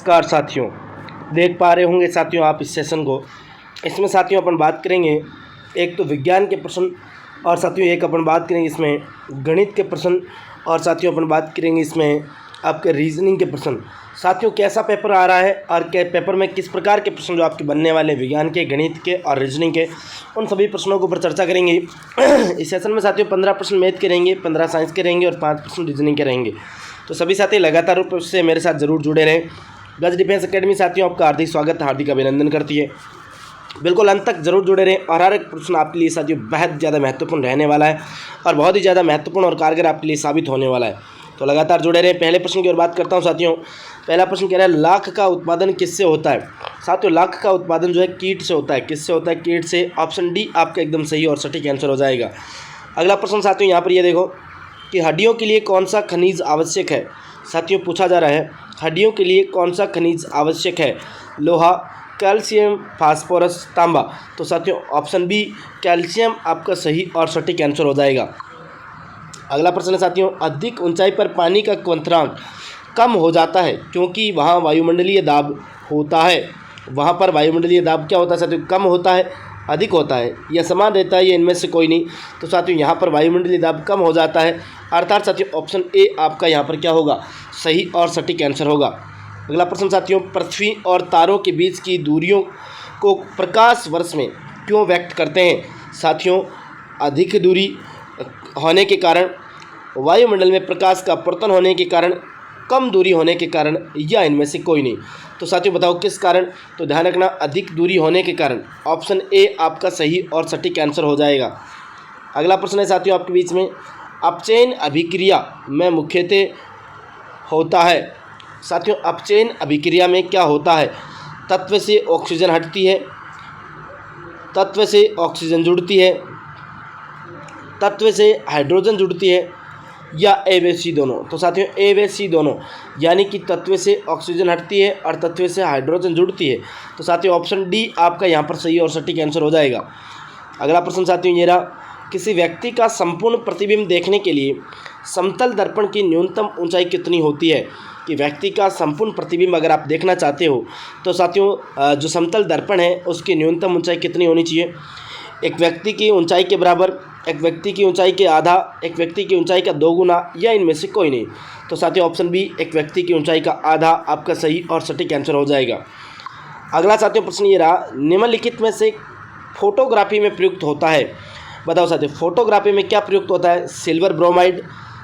नमस्कार साथियों, देख पा रहे होंगे साथियों आप इस सेशन को। इसमें साथियों अपन बात करेंगे एक तो विज्ञान के प्रश्न और साथियों एक अपन बात करेंगे इसमें गणित के प्रश्न और साथियों अपन बात करेंगे इसमें आपके रीजनिंग के प्रश्न। साथियों कैसा पेपर आ रहा है और क्या पेपर में किस प्रकार के प्रश्न जो आपके बनने वाले विज्ञान के, गणित के और रीजनिंग के, उन सभी प्रश्नों के ऊपर चर्चा करेंगे। इस सेशन में साथियों 15 प्रश्न मैथ के रहेंगे, 15 साइंस के रहेंगे और 5 प्रश्न रीजनिंग के रहेंगे। तो सभी साथी लगातार रूप से मेरे साथ जरूर जुड़े रहें। गज डिफेंस एकेडमी साथियों आपका हार्दिक स्वागत, हार्दिक अभिनंदन करती है। बिल्कुल अंत तक जरूर जुड़े रहें और हर एक प्रश्न आपके लिए साथियों बहुत ज़्यादा महत्वपूर्ण रहने वाला है और बहुत ही ज़्यादा महत्वपूर्ण और कारगर आपके लिए साबित होने वाला है। तो लगातार जुड़े रहें। पहले प्रश्न की ओर बात करता हूं साथियों। पहला प्रश्न कह रहा है लाख का उत्पादन किससे होता है। साथियों लाख का उत्पादन जो है कीट से होता है। किससे होता है? कीट से। ऑप्शन डी आपका एकदम सही और सटीक आंसर हो जाएगा। अगला प्रश्न साथियों यहाँ पर ये देखो कि हड्डियों के लिए कौन सा खनिज आवश्यक है। साथियों पूछा जा रहा है हड्डियों के लिए कौन सा खनिज आवश्यक है। लोहा, कैल्शियम, फास्फोरस, तांबा। तो साथियों ऑप्शन बी कैल्शियम आपका सही और सटीक आंसर हो जाएगा। अगला प्रश्न है साथियों अधिक ऊंचाई पर पानी का क्वथनांक कम हो जाता है क्योंकि वहाँ वायुमंडलीय दाब होता है। वहाँ पर वायुमंडलीय दाब क्या होता है साथियों? कम होता है, अधिक होता है या समान रहता है, या इनमें से कोई नहीं। तो साथियों यहाँ पर वायुमंडलीय दाब कम हो जाता है, अर्थात साथियों ऑप्शन ए आपका यहाँ पर क्या होगा? सही और सटीक आंसर होगा। अगला प्रश्न साथियों पृथ्वी और तारों के बीच की दूरियों को प्रकाश वर्ष में क्यों व्यक्त करते हैं। साथियों अधिक दूरी होने के कारण, वायुमंडल में प्रकाश का अपवर्तन होने के कारण, कम दूरी होने के कारण, या इनमें से कोई नहीं। तो साथियों बताओ किस कारण? तो ध्यान रखना अधिक दूरी होने के कारण। ऑप्शन ए आपका सही और सटीक आंसर हो जाएगा। अगला प्रश्न है साथियों आपके बीच में अपचयन अभिक्रिया में मुख्यतः होता है। साथियों अपचयन अभिक्रिया में क्या होता है? तत्व से ऑक्सीजन हटती है, तत्व से ऑक्सीजन जुड़ती है, तत्व से हाइड्रोजन जुड़ती है, या ए व सी दोनों। तो साथियों ए व सी दोनों, यानी कि तत्व से ऑक्सीजन हटती है और तत्व से हाइड्रोजन जुड़ती है। तो साथियों ऑप्शन डी आपका यहाँ पर सही और सटीक आंसर हो जाएगा। अगला प्रश्न साथियों ये रहा किसी व्यक्ति का संपूर्ण प्रतिबिंब देखने के लिए समतल दर्पण की न्यूनतम ऊंचाई कितनी होती है। कि व्यक्ति का संपूर्ण प्रतिबिंब अगर आप देखना चाहते हो तो साथियों जो समतल दर्पण है उसकी न्यूनतम ऊंचाई कितनी होनी चाहिए? एक व्यक्ति की ऊंचाई के बराबर, एक व्यक्ति की ऊंचाई के आधा, एक व्यक्ति की ऊंचाई का 2 गुना, या इनमें से कोई नहीं। तो साथियों ऑप्शन बी एक व्यक्ति की ऊंचाई का आधा आपका सही और सटीक आंसर हो जाएगा। अगला साथियों प्रश्न ये रहा निम्नलिखित में से फोटोग्राफी में प्रयुक्त होता है। बताओ साथियों फोटोग्राफी में क्या प्रयुक्त होता है? सिल्वर ब्रोमाइड,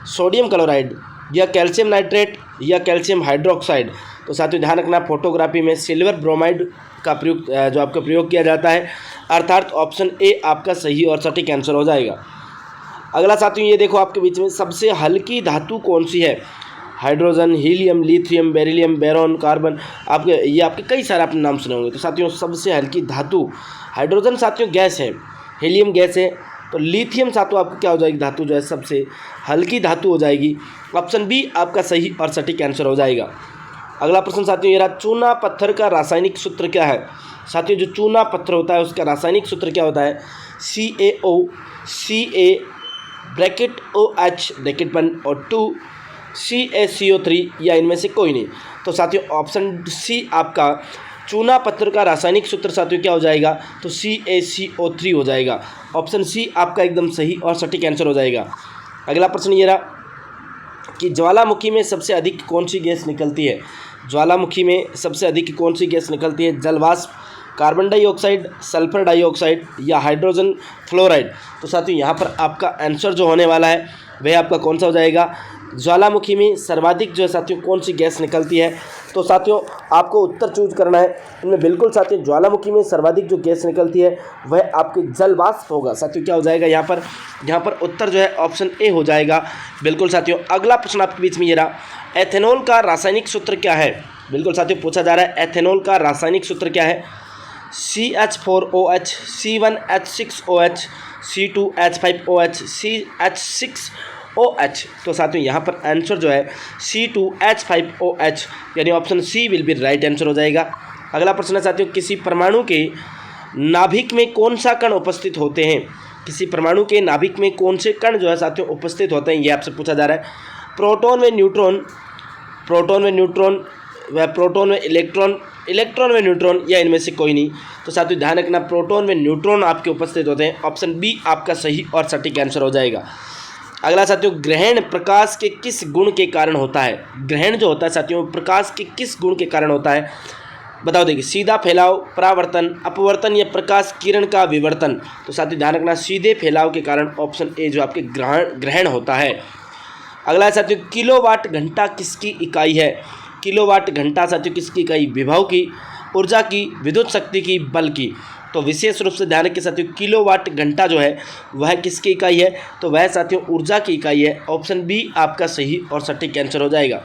सोडियम क्लोराइड, या कैल्शियम नाइट्रेट, या कैल्शियम हाइड्रोक्साइड। तो साथियों ध्यान रखना फोटोग्राफी में सिल्वर ब्रोमाइड का प्रयुक्त जो आपका प्रयोग किया जाता है, अर्थात ऑप्शन ए आपका सही और सटीक आंसर हो जाएगा। अगला साथियों ये देखो आपके बीच में सबसे हल्की धातु कौन सी है। Hydrogen, helium, lithium, beryllium, boron, carbon, आपके कई सारे आपने नाम सुने होंगे। तो साथियों सबसे हल्की धातु हाइड्रोजन साथियों गैस है, हीलियम गैस है, तो लिथियम साथियों आपको क्या हो जाएगी? धातु जो है सबसे हल्की धातु हो जाएगी। ऑप्शन बी आपका सही और सटीक आंसर हो जाएगा। अगला प्रश्न साथियों ये रहा चूना पत्थर का रासायनिक सूत्र क्या है। साथियों जो चूना पत्थर होता है उसका रासायनिक सूत्र क्या होता है? CaO, Ca bracket OH bracket 1 और 2 CaCO3, या इनमें से कोई नहीं। तो साथियों ऑप्शन सी आपका चूना पत्थर का रासायनिक सूत्र साथियों क्या हो जाएगा? तो CaCO3 हो जाएगा। ऑप्शन सी आपका एकदम सही और सटीक आंसर हो जाएगा। अगला प्रश्न ये रहा कि ज्वालामुखी में सबसे अधिक कौन सी गैस निकलती है। ज्वालामुखी में सबसे अधिक कौन सी गैस निकलती है? जलवाष्प, कार्बन डाइऑक्साइड, सल्फर डाइऑक्साइड, या हाइड्रोजन फ्लोराइड। तो साथियों यहाँ पर आपका आंसर जो होने वाला है वह आपका कौन सा हो जाएगा? ज्वालामुखी में सर्वाधिक जो है साथियों कौन सी गैस निकलती है। तो साथियों आपको उत्तर चूज करना है इनमें। बिल्कुल साथियों ज्वालामुखी में सर्वाधिक जो गैस निकलती है वह आपकी जलवाष्प होगा। साथियों क्या हो जाएगा यहाँ पर उत्तर जो है ऑप्शन ए हो जाएगा। बिल्कुल साथियों अगला प्रश्न आपके बीच में ये रहा एथेनॉल का रासायनिक सूत्र क्या है। बिल्कुल साथियों पूछा जा रहा है एथेनॉल का रासायनिक सूत्र क्या है? CH4OH, C1H6OH, C2H5OH, CH6OH। तो साथियों यहाँ पर आंसर जो है C2H5OH, यानी option C will be right answer हो जाएगा। अगला प्रश्न है साथियों किसी परमाणु के नाभिक में कौन सा कण उपस्थित होते हैं। किसी परमाणु के नाभिक में कौन से कण जो है साथियों उपस्थित होते हैं, ये आपसे पूछा जा रहा है। प्रोटॉन व न्यूट्रॉन, वह प्रोटॉन व इलेक्ट्रॉन, इलेक्ट्रॉन व न्यूट्रॉन या इनमें से कोई नहीं। तो साथियों ध्यान रखना, प्रोटॉन व न्यूट्रॉन आपके उपस्थित होते हैं। ऑप्शन बी आपका सही और सटीक आंसर हो जाएगा। अगला साथियों, ग्रहण प्रकाश के किस गुण के कारण होता है? ग्रहण जो होता है साथियों प्रकाश के किस गुण के कारण होता है? बताओ। देखिए, सीधा फैलाव, परावर्तन, अपवर्तन या प्रकाश किरण का विवर्तन। तो साथियों ध्यान रखना, सीधे फैलाव के कारण ऑप्शन ए जो आपके ग्रहण होता है। अगला है साथियों, किलोवाट घंटा किसकी इकाई है? किलोवाट घंटा साथियों किसकी इकाई? विभव की, ऊर्जा की, विद्युत शक्ति की, बल की। तो विशेष रूप से ध्यान रखिए साथियों, किलोवाट घंटा जो है वह किसकी इकाई है? तो वह साथियों ऊर्जा की इकाई है। ऑप्शन बी आपका सही और सटीक आंसर हो जाएगा।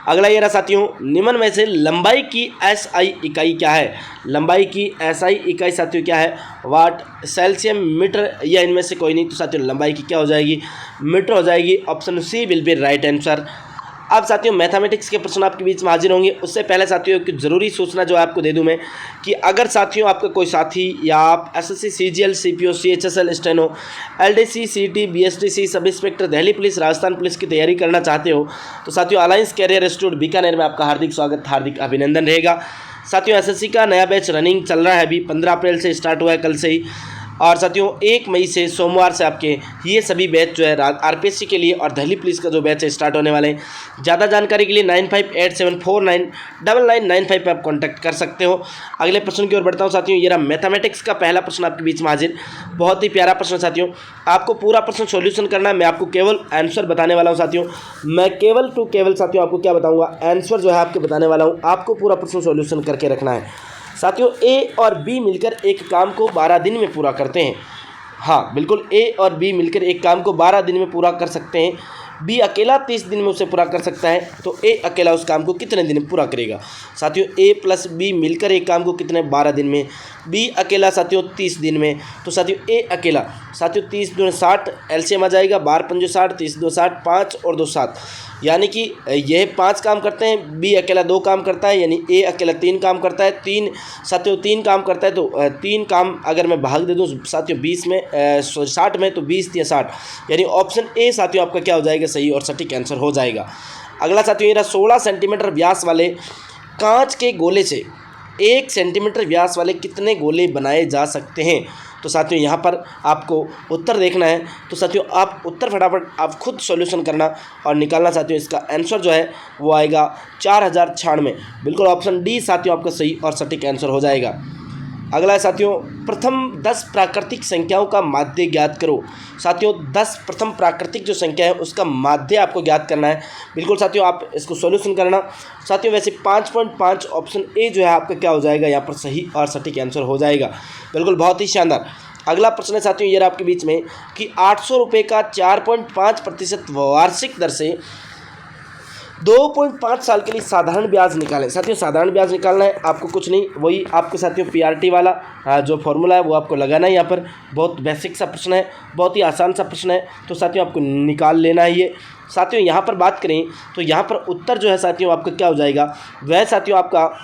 अगला ये रहा साथियों, निम्न में से लंबाई की एसआई इकाई क्या है? लंबाई की एसआई इकाई साथियों क्या है? वाट, सेल्सियम, मीटर या इनमें से कोई नहीं। तो साथियों लंबाई की क्या हो जाएगी? मीटर हो जाएगी। Option C will be right answer. अब साथियों मैथमेटिक्स के प्रश्न आपके बीच में हाजिर होंगे। उससे पहले साथियों एक जरूरी सूचना जो आपको दे दूं मैं, कि अगर साथियों आपका कोई साथी या आप SSC, CGL, CPO, CHSL, steno, LDC, CT, BSTC, sub inspector, Delhi police, Rajasthan police की तैयारी करना चाहते हो, तो साथियों अलायंस कैरियर इंस्टीट्यूट बीकानेर में आपका हार्दिक स्वागत, हार्दिक अभिनंदन रहेगा। साथियों एसएससी का नया बैच रनिंग चल रहा है, अभी 15 अप्रैल से स्टार्ट हुआ है, कल से ही। और साथियों 1 मई से सोमवार से आपके ये सभी बैच जो है आरपीएससी के लिए और दिल्ली पुलिस का जो बैच है स्टार्ट होने वाले हैं। ज़्यादा जानकारी के लिए 9587499995 पर आप कॉन्टैक्ट कर सकते हो। अगले प्रश्न की ओर बढ़ता हूँ साथियों। ये रहा मैथमेटिक्स का पहला प्रश्न आपके बीच में हाजिर। बहुत ही प्यारा प्रश्न साथियों, आपको पूरा प्रश्न सॉल्यूशन करना है। मैं आपको केवल आंसर बताने वाला हूँ साथियों। मैं केवल साथियों आपको क्या बताऊँगा, आंसर जो है आपके बताने वाला हूँ। आपको पूरा प्रश्न सॉल्यूशन करके रखना है साथियों। ए और बी मिलकर एक काम को 12 दिन में पूरा करते हैं। हाँ बिल्कुल, ए और बी मिलकर एक काम को 12 दिन में पूरा कर सकते हैं। बी अकेला 30 दिन में उसे पूरा कर सकता है। तो ए अकेला उस काम को कितने दिन में पूरा करेगा? साथियों ए प्लस बी मिलकर एक काम को कितने 12 दिन में, बी अकेला साथियों 30 दिन में। तो साथियों ए अकेला साथियों 30 दूनी 60, एलसीएम आ जाएगा 12 पंजे 60, 30 दो 60, 5 और 2 7, यानी कि यह 5 काम करते हैं। बी अकेला 2 काम करता है, यानी ए अकेला 3 काम करता है। 3 साथियों 3 काम करता है, तो 3 काम अगर मैं भाग दे दूँ साथियों 20 में 60 में, तो 20 या 60, यानी ऑप्शन ए साथियों आपका क्या हो जाएगा? सही और सटीक आंसर हो जाएगा। अगला साथियों ये रहा 16 सेंटीमीटर व्यास वाले कांच के गोले से 1 सेंटीमीटर व्यास वाले कितने गोले बनाए जा सकते हैं? तो साथियों यहाँ पर आपको उत्तर देखना है। तो साथियों आप उत्तर फटाफट आप खुद सॉल्यूशन करना और निकालना साथियों। इसका आंसर जो है वो आएगा 4096। बिल्कुल ऑप्शन डी साथियों आपका सही और सटीक आंसर हो जाएगा। अगला है साथियों, प्रथम 10 प्राकृतिक संख्याओं का माध्य ज्ञात करो। साथियों 10 प्रथम प्राकृतिक जो संख्या है उसका माध्य आपको ज्ञात करना है। बिल्कुल साथियों आप इसको सॉल्यूशन करना। साथियों वैसे 5.5 ऑप्शन ए जो है आपका क्या हो जाएगा? यहाँ पर सही और सटीक आंसर हो जाएगा। बिल्कुल बहुत ही शानदार। अगला प्रश्न है साथियों ये रहा आपके बीच में, कि 800 रुपये का 4.5% वार्षिक दर से 2.5 साल के लिए साधारण ब्याज निकालें। साथियों साधारण ब्याज निकालना है आपको, कुछ नहीं, वही आपके साथियों पीआरटी वाला जो फॉर्मूला है वो आपको लगाना है। यहाँ पर बहुत बेसिक सा प्रश्न है, बहुत ही आसान सा प्रश्न है, तो साथियों आपको निकाल लेना है ये। साथियों यहाँ पर बात करें तो यहाँ पर उत्तर जो है साथियों आपका क्या हो जाएगा? वह साथियों आपका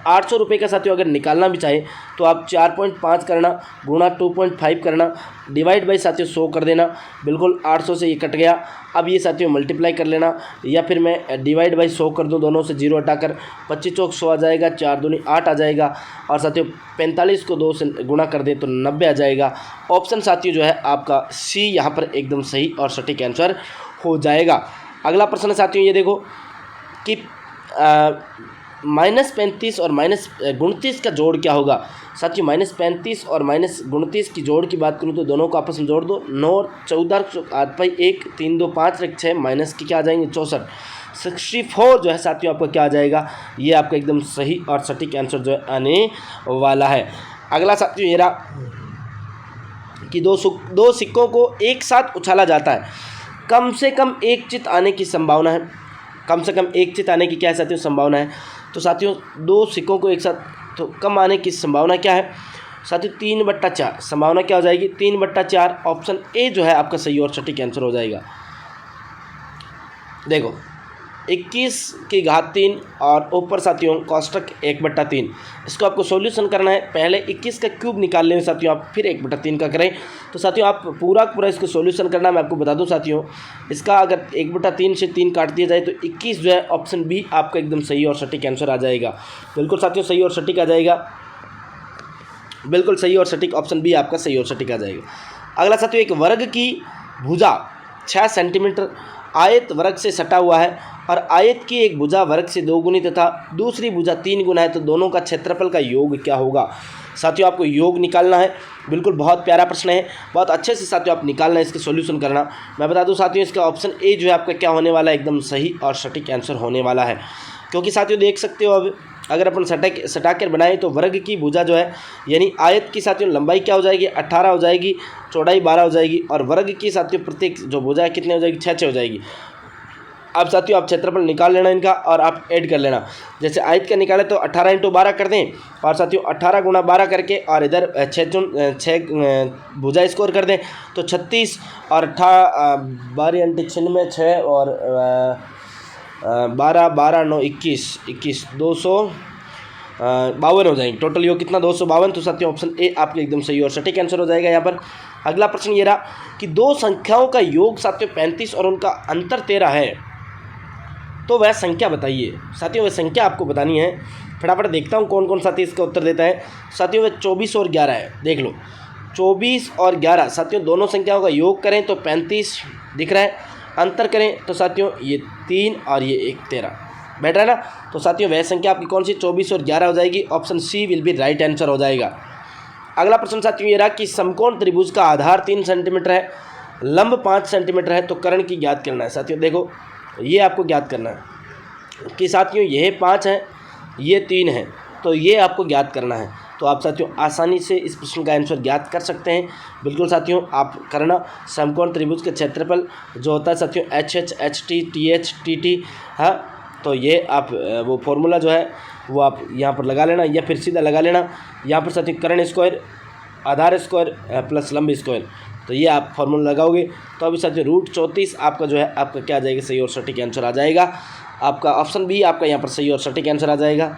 800 रुपये का साथियों अगर निकालना भी चाहे तो आप 4.5 करना गुणा 2.5 करना डिवाइड बाई साथियों 100 कर देना। बिल्कुल 800 से ये कट गया। अब ये साथियों मल्टीप्लाई कर लेना, या फिर मैं डिवाइड बाई 100 कर दूं, दोनों से 0 हटाकर 25 चौक 100 आ जाएगा, 4 दूनी 8 आ जाएगा, और साथियों 45 को 2 से गुणा कर दें तो 90 आ जाएगा। ऑप्शन साथियों जो है आपका सी यहाँ पर एकदम सही और सटीक आंसर हो जाएगा। अगला प्रश्न साथियों ये देखो कि -35 और -29 का जोड़ क्या होगा? साथियों -35 और -29 की जोड़ की बात करूँ तो दोनों को आपस में जोड़ दो। 9 और 14 8 पाई 1 3 2 5 1 6 माइनस की क्या आ जाएंगे 64। 64 जो है साथियों आपका क्या आ जाएगा? ये आपका एकदम सही और सटीक आंसर जो है आने वाला है। अगला साथियों ये रहा कि दो सिक्कों को एक साथ उछाला जाता है, कम से कम एक चित आने की संभावना है। कम से कम एक चित आने की क्या है साथियों? संभावना है। तो साथियों 2 सिक्कों को एक साथ तो कम आने की संभावना क्या है साथियों? 3/4। संभावना क्या हो जाएगी? 3/4। ऑप्शन ए जो है आपका सही और सटीक आंसर हो जाएगा। देखो 21 की घात 3 और ऊपर साथियों कोष्टक 1/3। इसको आपको सॉल्यूशन करना है। पहले 21 का क्यूब निकाल लें साथियों आप, फिर 1/3 का करें। तो साथियों आप पूरा इसको सॉल्यूशन करना। मैं आपको बता दूं साथियों, इसका अगर 1/3 से 3 काट दिया जाए तो 21 जो है ऑप्शन बी आपका एकदम सही और सटीक आंसर आ जाएगा। बिल्कुल साथियों सही और सटीक आ जाएगा, बिल्कुल सही और सटीक ऑप्शन बी आपका सही और सटीक आ जाएगा। अगला साथियों, एक वर्ग की भुजा 6 सेंटीमीटर आयत वर्ग से सटा हुआ है और आयत की एक भुजा वर्ग से 2 गुनी तथा दूसरी भुजा 3 गुना है, तो दोनों का क्षेत्रफल का योग क्या होगा। साथियों आपको योग निकालना है। बिल्कुल बहुत प्यारा प्रश्न है, बहुत अच्छे से साथियों आप निकालना है, इसके सॉल्यूशन करना। मैं बता दूं साथियों, इसका ऑप्शन ए जो है आपका क्या होने वाला है, एकदम सही और सटीक आंसर होने वाला है। क्योंकि साथियों देख सकते हो, अब अगर अपन सटाकर बनाएं तो वर्ग की भुजा जो है यानी आयत की साथियों लंबाई क्या हो जाएगी, 18 हो जाएगी, चौड़ाई 12 हो जाएगी और वर्ग की साथियों प्रत्येक जो भुजा है कितने हो जाएगी, 6 हो जाएगी। अब साथियों आप क्षेत्रफल निकाल लेना इनका और आप ऐड कर लेना। जैसे आयत का निकाले तो 18 × 12 कर दें और साथियों 18 × 12 करके और इधर 6 भुजा स्कोर कर दें तो 36 और 12 × 96 6 और 12 12 9 21 252 हो जाएंगे। टोटल योग कितना, 252। तो साथियों ऑप्शन ए आपके एकदम सही और सटीक आंसर हो जाएगा यहाँ पर। अगला प्रश्न ये रहा कि दो संख्याओं का योग साथियों 35 और उनका अंतर 13 है, तो वह संख्या बताइए। साथियों वह संख्या आपको बतानी है। फटाफट देखता हूँ कौन कौन साथी इसका उत्तर देता है। साथियों वह 24 और 11 है। देख लो 24 और 11 साथियों दोनों संख्याओं का योग करें तो 35 दिख रहा है, अंतर करें तो साथियों ये 3 और ये 1 13 बैठ रहा है ना। तो साथियों वह संख्या आपकी कौन सी, 24 और 11 हो जाएगी। Option C will be right answer हो जाएगा। अगला प्रश्न साथियों ये रहा कि समकोण त्रिभुज का आधार 3 सेंटीमीटर है, लंब 5 सेंटीमीटर है, तो कर्ण की ज्ञात करना है। साथियों देखो ये आपको ज्ञात करना है कि साथियों यह 5 है, ये 3 है, तो ये आपको ज्ञात करना है। तो आप साथियों आसानी से इस प्रश्न का आंसर ज्ञात कर सकते हैं। बिल्कुल साथियों आप करना। समकोण त्रिभुज के क्षेत्रफल जो होता है साथियों HH HT TH TT, हाँ, तो ये आप वो फॉर्मूला जो है वो आप यहाँ पर लगा लेना या फिर सीधा लगा लेना। यहाँ पर साथियों कर्ण स्क्वायर, आधार स्क्वायर प्लस लंब स्क्वायर, तो ये आप फॉर्मूला लगाओगे तो अभी साथियों √34 आपका जो है आपका क्या आ जाएगा, सही और सटीक आंसर आ जाएगा। आपका ऑप्शन बी आपका यहाँ पर सही और सटीक आंसर आ जाएगा।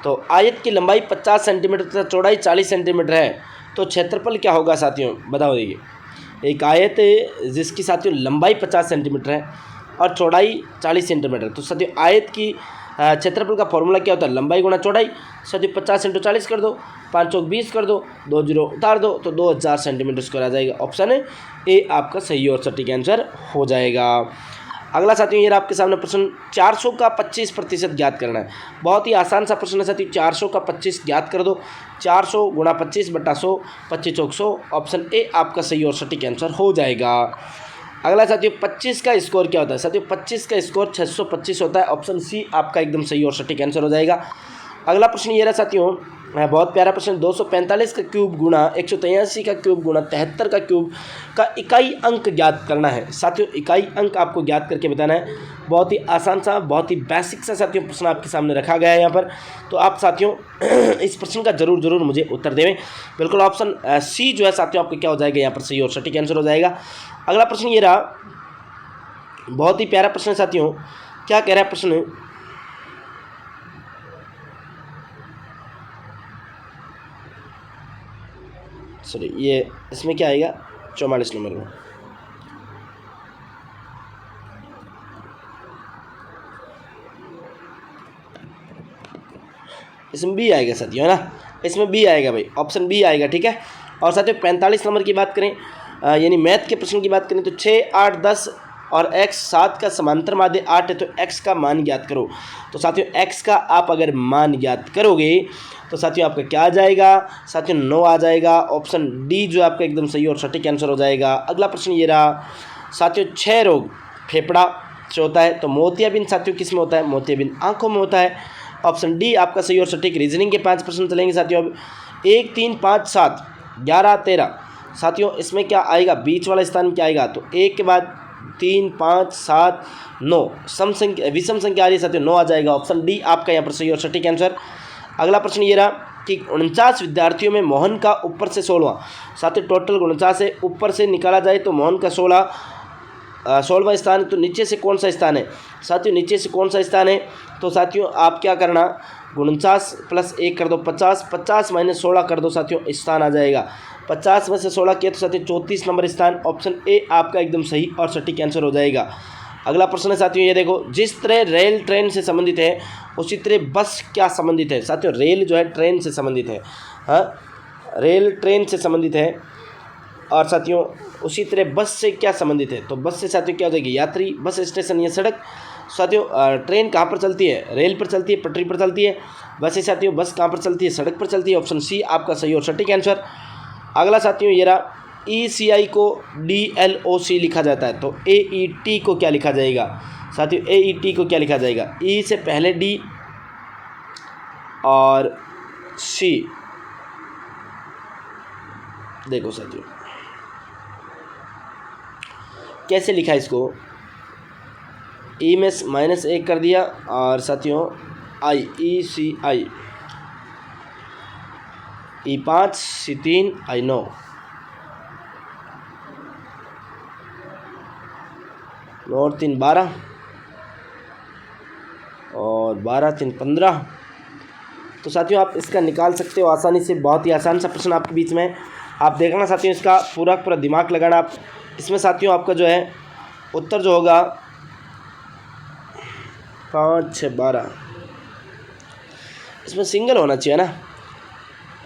तो आयत की लंबाई 50 सेंटीमीटर तथा चौड़ाई 40 सेंटीमीटर है, तो क्षेत्रफल क्या होगा साथियों बताओ। देखिए एक आयत जिसकी साथियों लंबाई 50 सेंटीमीटर है और चौड़ाई 40 सेंटीमीटर, तो साथियों आयत की क्षेत्रफल का फॉर्मूला क्या होता है, लंबाई गुणा चौड़ाई। साथियों 50 × 40 कर दो, 5 चौक 20 कर दो, 2 0 उतार दो, तो 2000 सेंटीमीटर स्क्वायर आ जाएगा। ऑप्शन ए आपका सही और सटीक आंसर हो जाएगा। अगला साथियों ये आपके सामने प्रश्न 400 का 25% ज्ञात करना है। बहुत ही आसान सा प्रश्न है साथियों, 400 का 25 ज्ञात कर दो। 400 × 25/100, 25 चौक 100, ऑप्शन ए आपका सही और सटीक आंसर हो जाएगा। अगला साथियों 25 का स्कोर क्या होता है। साथियों 25 का स्कोर 625 होता है। ऑप्शन सी आपका एकदम सही और सटीक आंसर हो जाएगा। अगला प्रश्न ये रहा साथियों, बहुत प्यारा प्रश्न, 245 का क्यूब गुणा 183 का क्यूब गुणा 73 का क्यूब का इकाई अंक ज्ञात करना है। साथियों इकाई अंक आपको ज्ञात करके बताना है। बहुत ही आसान सा, बहुत ही बेसिक सा साथियों प्रश्न आपके सामने रखा गया है यहाँ पर। तो आप साथियों इस प्रश्न का जरूर मुझे उत्तर देवें। बिल्कुल ऑप्शन सी जो है साथियों आपको क्या हो जाएगा, यहाँ पर सही और सटीक आंसर हो जाएगा। अगला प्रश्न ये रहा, बहुत ही प्यारा प्रश्न है साथियों। क्या कह रहा है प्रश्न, सॉरी ये इसमें क्या आएगा 44 नंबर में, इसमें बी आएगा साथियों, है ना, इसमें बी आएगा भाई, ऑप्शन बी आएगा, ठीक है। और साथियों 45 नंबर की बात करें, यानी मैथ के प्रश्न की बात करें तो 6 8 10 और x 7 का समांतर माध्य 8 है, तो x का मान ज्ञात करो। तो साथियों x का आप अगर मान ज्ञात करोगे तो साथियों आपका क्या आ जाएगा, साथियों 9 आ जाएगा। ऑप्शन डी जो आपका एकदम सही और सटीक आंसर हो जाएगा। अगला प्रश्न ये रहा साथियों, 6 रोग फेफड़ा से होता है, तो मोतियाबिंद साथियों किस में होता है, मोतियाबिंद आंखों में होता है। ऑप्शन डी आपका सही और सटीक। रीजनिंग के 5 प्रश्न चलेंगे साथियों। अब 1 3 5 7 11 13 साथियों इसमें क्या आएगा, बीच वाला स्थान क्या आएगा, तो 1 के बाद 3 5 7 9 सम संख्या विषम संख्या आ रही है साथियों, 9 आ जाएगा। ऑप्शन डी आपका यहाँ पर सही और सटीक आंसर। अगला प्रश्न ये रहा कि 49 विद्यार्थियों में मोहन का ऊपर से 16वां, साथियों टोटल 49 है, ऊपर से निकाला जाए तो मोहन का 16 16वां स्थान है, तो नीचे से कौन सा स्थान है साथियों, नीचे से कौन सा स्थान है, तो साथियों आप क्या करना 49 + 1 कर दो 50, 50 - 16 कर दो साथियों, स्थान आ जाएगा 50 में से 16 किया तो साथियों 34 नंबर स्थान, ऑप्शन ए आपका एकदम सही और सटीक आंसर हो जाएगा। अगला प्रश्न है साथियों, ये देखो, जिस तरह रेल ट्रेन से संबंधित है उसी तरह बस क्या संबंधित है। साथियों रेल जो है ट्रेन से संबंधित है, हाँ रेल ट्रेन से संबंधित है, और साथियों उसी तरह बस से क्या संबंधित है, तो बस से साथियों क्या हो जाएगी यात्री, बस स्टेशन या सड़क। साथियों ट्रेन कहाँ पर चलती है, रेल पर चलती है, पटरी पर चलती है। वैसे साथियों बस कहाँ पर चलती है, सड़क पर चलती है, ऑप्शन सी आपका सही और सटीक आंसर। अगला साथियों ये रहा, ECI को DLOC लिखा जाता है, तो AET को क्या लिखा जाएगा साथियों, AET को क्या लिखा जाएगा, E से पहले D और C। देखो साथियों कैसे लिखा इसको, E में -1 कर दिया, और साथियों ECI, E5 C3 I9, और 3 12 और 12 3 15। तो साथियों आप इसका निकाल सकते हो आसानी से, बहुत ही आसान सा प्रश्न आपके बीच में। आप देखना साथियों, इसका पूरा दिमाग लगाना आप इसमें। साथियों आपका जो है उत्तर जो होगा 5 6 12, इसमें सिंगल होना चाहिए ना,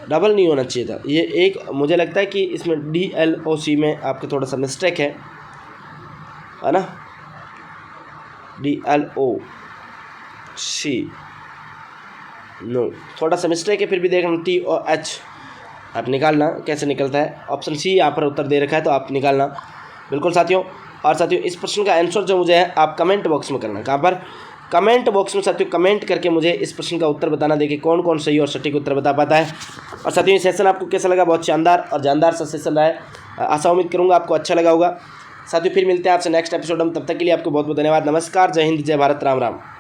डबल नहीं होना चाहिए था। ये एक मुझे लगता है कि इसमें DLOC में आपका थोड़ा सा मिस्टेक है ना, DLOC नो थोड़ा सा मिस्टेक है, फिर भी देखना T और H आप निकालना कैसे निकलता है। ऑप्शन सी यहाँ पर उत्तर दे रखा है, तो आप निकालना बिल्कुल साथियों। और साथियों इस प्रश्न का आंसर जो मुझे है आप कमेंट बॉक्स में करना, कहाँ पर, कमेंट बॉक्स में साथियों कमेंट करके मुझे इस प्रश्न का उत्तर बताना, देखिए कौन कौन सही और सटीक उत्तर बता पाता है। और साथियों ये सेशन आपको कैसा लगा, बहुत शानदार और जानदार सा सेशन रहा है, आशा उम्मीद करूँगा आपको अच्छा लगा होगा। साथियों फिर मिलते हैं आपसे नेक्स्ट एपिसोड में, तब तक के लिए आपको बहुत बहुत धन्यवाद। नमस्कार, जय हिंद, जय भारत, राम राम।